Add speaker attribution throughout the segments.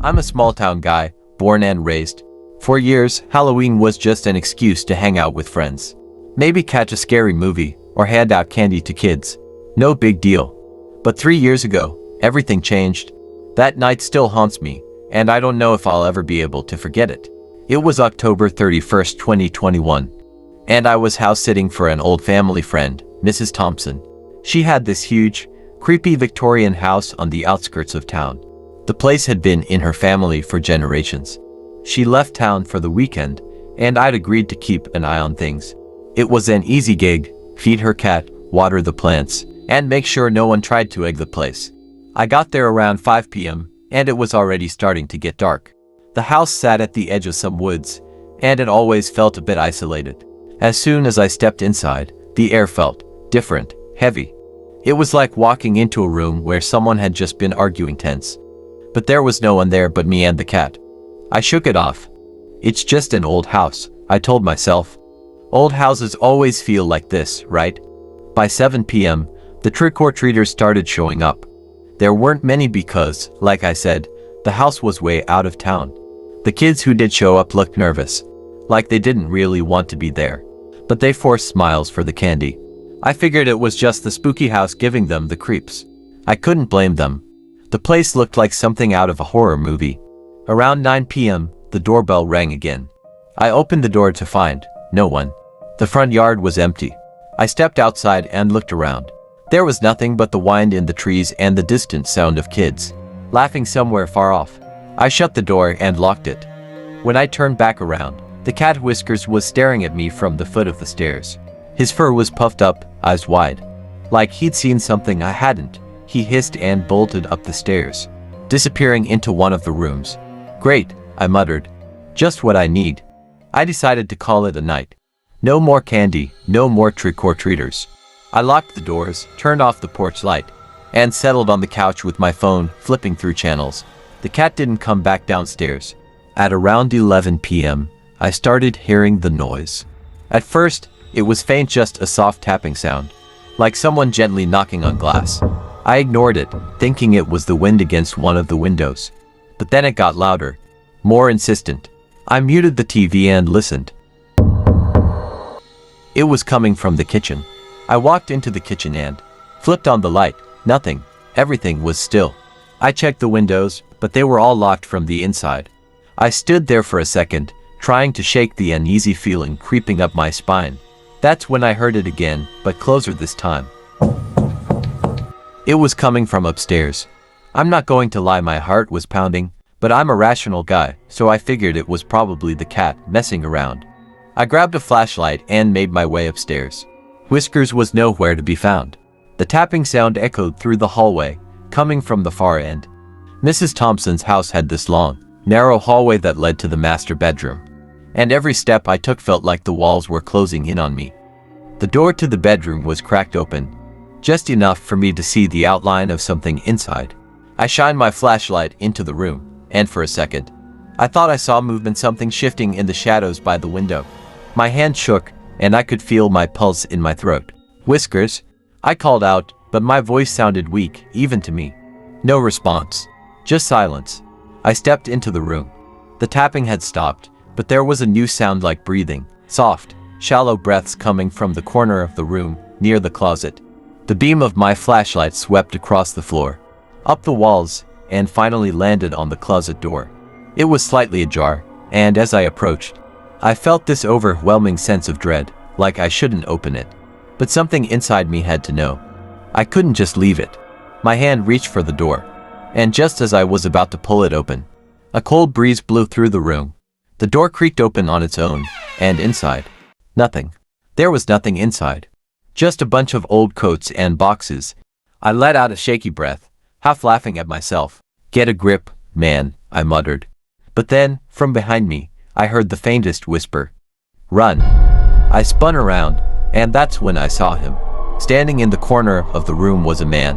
Speaker 1: I'm a small-town guy, born and raised. For years, Halloween was just an excuse to hang out with friends. Maybe catch a scary movie, or hand out candy to kids. No big deal. But 3 years ago, everything changed. That night still haunts me, and I don't know if I'll ever be able to forget it. It was October 31st, 2021. And I was house-sitting for an old family friend, Mrs. Thompson. She had this huge, creepy Victorian house on the outskirts of town. The place had been in her family for generations. She left town for the weekend, and I'd agreed to keep an eye on things. It was an easy gig: feed her cat, water the plants, and make sure no one tried to egg the place. I got there around 5 p.m., and it was already starting to get dark. The house sat at the edge of some woods, and it always felt a bit isolated. As soon as I stepped inside, the air felt different, heavy. It was like walking into a room where someone had just been arguing tense. But there was no one there but me and the cat. I shook it off. It's just an old house, I told myself. Old houses always feel like this, right? By 7 p.m., the trick-or-treaters started showing up. There weren't many because, like I said, the house was way out of town. The kids who did show up looked nervous, like they didn't really want to be there. But they forced smiles for the candy. I figured it was just the spooky house giving them the creeps. I couldn't blame them. The place looked like something out of a horror movie. Around 9 p.m., the doorbell rang again. I opened the door to find no one. The front yard was empty. I stepped outside and looked around. There was nothing but the wind in the trees and the distant sound of kids laughing somewhere far off. I shut the door and locked it. When I turned back around, the cat Whiskers was staring at me from the foot of the stairs. His fur was puffed up, eyes wide. Like he'd seen something I hadn't. He hissed and bolted up the stairs, disappearing into one of the rooms. Great, I muttered. Just what I need. I decided to call it a night. No more candy, no more trick-or-treaters. I locked the doors, turned off the porch light, and settled on the couch with my phone, flipping through channels. The cat didn't come back downstairs. At around 11 p.m., I started hearing the noise. At first, it was faint, just a soft tapping sound, like someone gently knocking on glass. I ignored it, thinking it was the wind against one of the windows. But then it got louder, more insistent. I muted the TV and listened. It was coming from the kitchen. I walked into the kitchen and flipped on the light. Nothing. Everything was still. I checked the windows, but they were all locked from the inside. I stood there for a second, trying to shake the uneasy feeling creeping up my spine. That's when I heard it again, but closer this time. It was coming from upstairs. I'm not going to lie, my heart was pounding, but I'm a rational guy, so I figured it was probably the cat messing around. I grabbed a flashlight and made my way upstairs. Whiskers was nowhere to be found. The tapping sound echoed through the hallway, coming from the far end. Mrs. Thompson's house had this long, narrow hallway that led to the master bedroom, and every step I took felt like the walls were closing in on me. The door to the bedroom was cracked open, just enough for me to see the outline of something inside. I shined my flashlight into the room, and for a second, I thought I saw movement, something shifting in the shadows by the window. My hand shook, and I could feel my pulse in my throat. Whiskers, I called out, but my voice sounded weak, even to me. No response. Just silence. I stepped into the room. The tapping had stopped, but there was a new sound, like breathing. Soft, shallow breaths coming from the corner of the room, near the closet. The beam of my flashlight swept across the floor, up the walls, and finally landed on the closet door. It was slightly ajar, and as I approached, I felt this overwhelming sense of dread, like I shouldn't open it. But something inside me had to know. I couldn't just leave it. My hand reached for the door, and just as I was about to pull it open, a cold breeze blew through the room. The door creaked open on its own, and inside, nothing. There was nothing inside. Just a bunch of old coats and boxes. I let out a shaky breath, half laughing at myself. Get a grip, man, I muttered. But then, from behind me, I heard the faintest whisper. Run. I spun around, and that's when I saw him. Standing in the corner of the room was a man.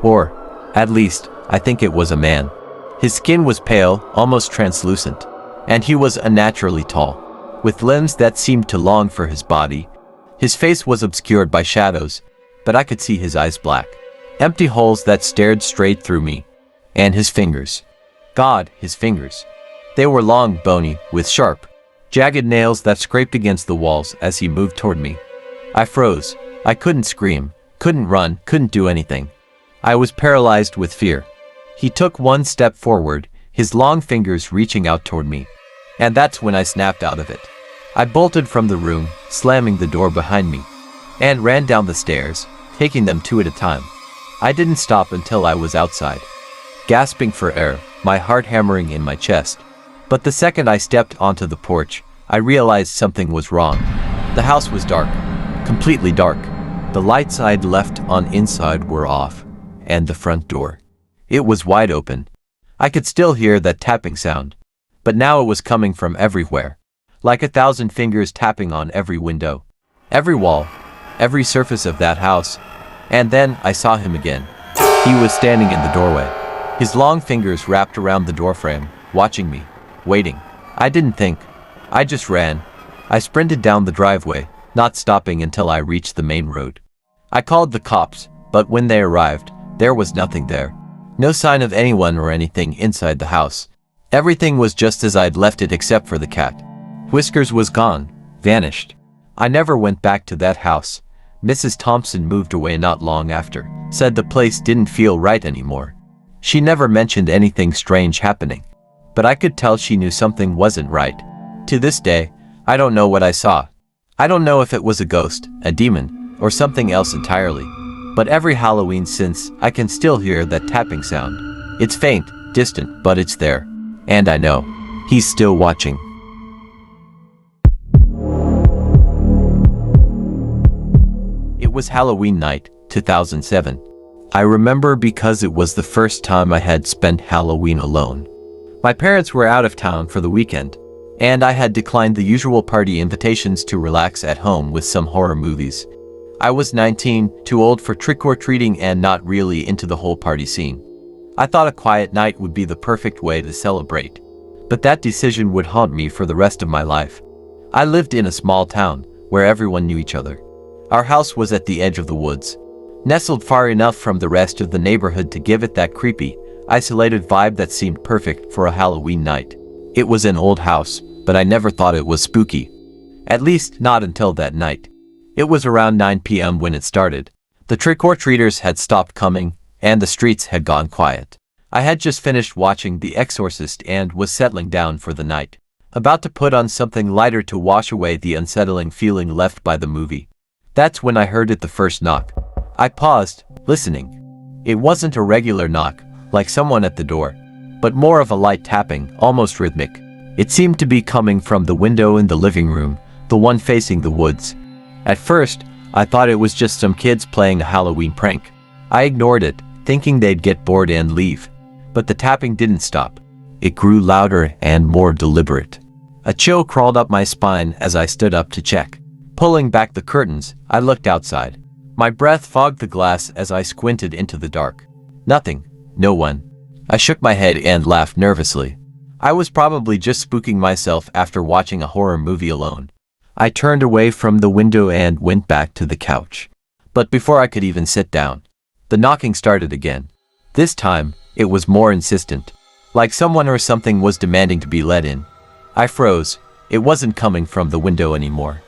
Speaker 1: Or, at least, I think it was a man. His skin was pale, almost translucent, and he was unnaturally tall, with limbs that seemed to long for his body. His face was obscured by shadows, but I could see his eyes black, empty holes that stared straight through me, and his fingers. God, his fingers. They were long, bony, with sharp, jagged nails that scraped against the walls as he moved toward me. I froze. I couldn't scream, couldn't run, couldn't do anything. I was paralyzed with fear. He took one step forward, his long fingers reaching out toward me. And that's when I snapped out of it. I bolted from the room, slamming the door behind me, and ran down the stairs, taking them two at a time. I didn't stop until I was outside, gasping for air, my heart hammering in my chest. But the second I stepped onto the porch, I realized something was wrong. The house was dark, completely dark. The lights I'd left on inside were off, and the front door. It was wide open. I could still hear that tapping sound, but now it was coming from everywhere, like 1,000 fingers tapping on every window, every wall, every surface of that house. And then I saw him again. He was standing in the doorway, his long fingers wrapped around the doorframe, watching me, waiting. I didn't think. I just ran. I sprinted down the driveway, not stopping until I reached the main road. I called the cops, but when they arrived, there was nothing there. No sign of anyone or anything inside the house. Everything was just as I'd left it except for the cat. Whiskers was gone, vanished. I never went back to that house. Mrs. Thompson moved away not long after, said the place didn't feel right anymore. She never mentioned anything strange happening, but I could tell she knew something wasn't right. To this day, I don't know what I saw. I don't know if it was a ghost, a demon, or something else entirely. But every Halloween since, I can still hear that tapping sound. It's faint, distant, but it's there. And I know he's still watching. It was Halloween night, 2007. I remember because it was the first time I had spent Halloween alone. My parents were out of town for the weekend, and I had declined the usual party invitations to relax at home with some horror movies. I was 19, too old for trick-or-treating and not really into the whole party scene. I thought a quiet night would be the perfect way to celebrate. But that decision would haunt me for the rest of my life. I lived in a small town, where everyone knew each other. Our house was at the edge of the woods, nestled far enough from the rest of the neighborhood to give it that creepy, isolated vibe that seemed perfect for a Halloween night. It was an old house, but I never thought it was spooky. At least, not until that night. It was around 9 p.m. when it started. The trick-or-treaters had stopped coming, and the streets had gone quiet. I had just finished watching The Exorcist and was settling down for the night, about to put on something lighter to wash away the unsettling feeling left by the movie. That's when I heard the first knock. I paused, listening. It wasn't a regular knock, like someone at the door, but more of a light tapping, almost rhythmic. It seemed to be coming from the window in the living room, the one facing the woods. At first, I thought it was just some kids playing a Halloween prank. I ignored it, thinking they'd get bored and leave. But the tapping didn't stop. It grew louder and more deliberate. A chill crawled up my spine as I stood up to check. Pulling back the curtains, I looked outside. My breath fogged the glass as I squinted into the dark. Nothing. No one. I shook my head and laughed nervously. I was probably just spooking myself after watching a horror movie alone. I turned away from the window and went back to the couch. But before I could even sit down, the knocking started again. This time, it was more insistent, like someone or something was demanding to be let in. I froze. It wasn't coming from the window anymore.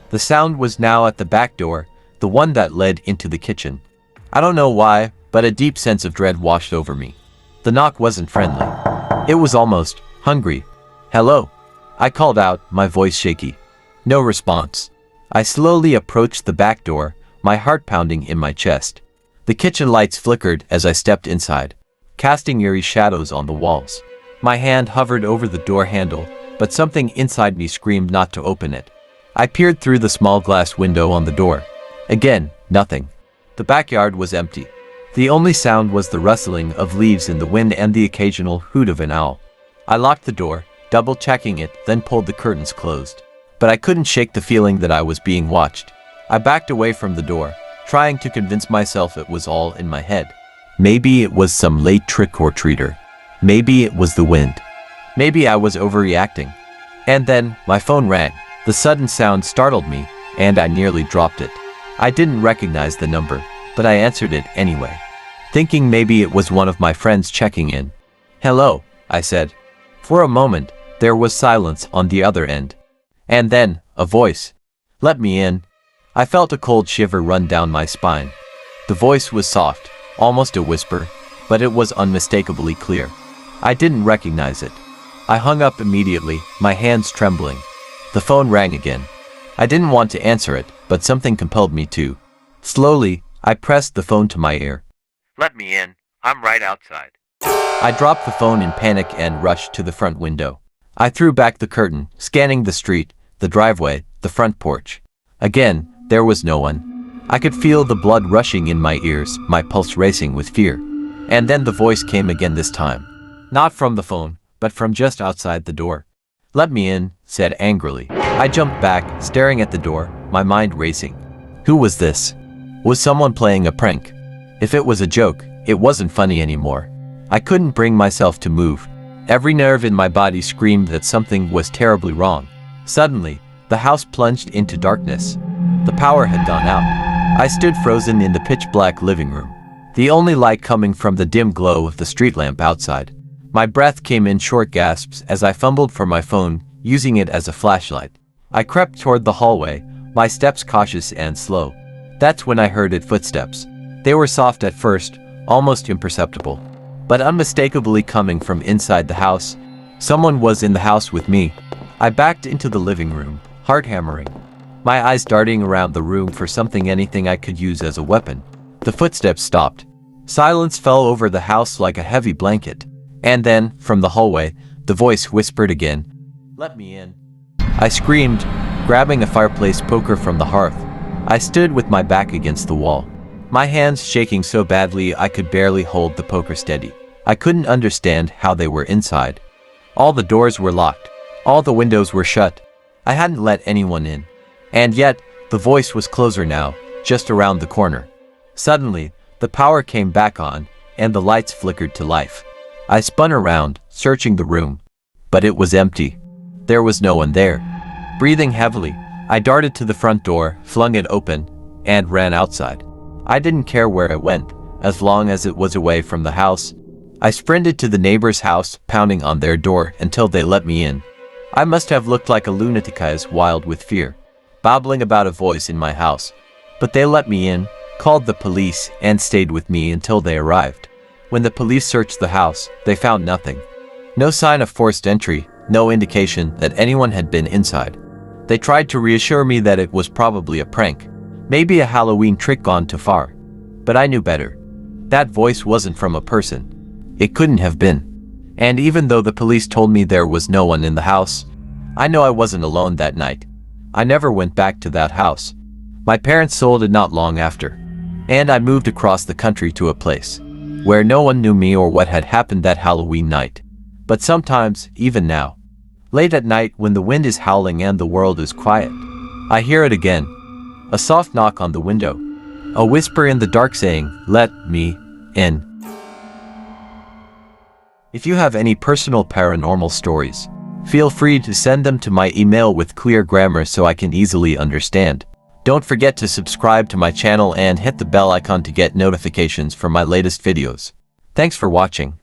Speaker 1: The sound was now at the back door, the one that led into the kitchen. I don't know why, but a deep sense of dread washed over me. The knock wasn't friendly. It was almost hungry. "Hello?" I called out, my voice shaky. No response. I slowly approached the back door, my heart pounding in my chest. The kitchen lights flickered as I stepped inside, casting eerie shadows on the walls. My hand hovered over the door handle, but something inside me screamed not to open it. I peered through the small glass window on the door. Again, nothing. The backyard was empty. The only sound was the rustling of leaves in the wind and the occasional hoot of an owl. I locked the door, double-checking it, then pulled the curtains closed. But I couldn't shake the feeling that I was being watched. I backed away from the door, trying to convince myself it was all in my head. Maybe it was some late trick-or-treater. Maybe it was the wind. Maybe I was overreacting. And then, my phone rang. The sudden sound startled me, and I nearly dropped it. I didn't recognize the number, but I answered it anyway, thinking maybe it was one of my friends checking in. "Hello," I said. For a moment, there was silence on the other end. And then, a voice. Let me in. I felt a cold shiver run down my spine. The voice was soft, almost a whisper, but it was unmistakably clear. I didn't recognize it. I hung up immediately, my hands trembling. The phone rang again. I didn't want to answer it, but something compelled me to. Slowly, I pressed the phone to my ear. Let me in. I'm right outside. I dropped the phone in panic and rushed to the front window. I threw back the curtain, scanning the street, the driveway, the front porch. Again, there was no one. I could feel the blood rushing in my ears, my pulse racing with fear. And then the voice came again this time. Not from the phone, but from just outside the door. Let me in, said angrily. I jumped back, staring at the door, my mind racing. Who was this? Was someone playing a prank? If it was a joke, it wasn't funny anymore. I couldn't bring myself to move. Every nerve in my body screamed that something was terribly wrong. Suddenly, the house plunged into darkness. The power had gone out. I stood frozen in the pitch-black living room, the only light coming from the dim glow of the street lamp outside. My breath came in short gasps as I fumbled for my phone, using it as a flashlight. I crept toward the hallway, my steps cautious and slow. That's when I heard its footsteps. They were soft at first, almost imperceptible, but unmistakably coming from inside the house. Someone was in the house with me. I backed into the living room, heart hammering, my eyes darting around the room for anything I could use as a weapon. The footsteps stopped. Silence fell over the house like a heavy blanket. And then, from the hallway, the voice whispered again. Let me in. I screamed, grabbing a fireplace poker from the hearth. I stood with my back against the wall, my hands shaking so badly I could barely hold the poker steady. I couldn't understand how they were inside. All the doors were locked. All the windows were shut. I hadn't let anyone in. And yet, the voice was closer now, just around the corner. Suddenly, the power came back on, and the lights flickered to life. I spun around, searching the room. But it was empty. There was no one there. Breathing heavily, I darted to the front door, flung it open, and ran outside. I didn't care where it went, as long as it was away from the house. I sprinted to the neighbor's house, pounding on their door until they let me in. I must have looked like a lunatic, as wild with fear, babbling about a voice in my house. But they let me in, called the police, and stayed with me until they arrived. When the police searched the house, they found nothing. No sign of forced entry, no indication that anyone had been inside. They tried to reassure me that it was probably a prank, maybe a Halloween trick gone too far. But I knew better. That voice wasn't from a person. It couldn't have been. And even though the police told me there was no one in the house, I know I wasn't alone that night. I never went back to that house. My parents sold it not long after, and I moved across the country to a place where no one knew me or what had happened that Halloween night. But sometimes, even now, late at night when the wind is howling and the world is quiet, I hear it again. A soft knock on the window. A whisper in the dark saying, "Let me in." If you have any personal paranormal stories, feel free to send them to my email with clear grammar so I can easily understand. Don't forget to subscribe to my channel and hit the bell icon to get notifications for my latest videos. Thanks for watching.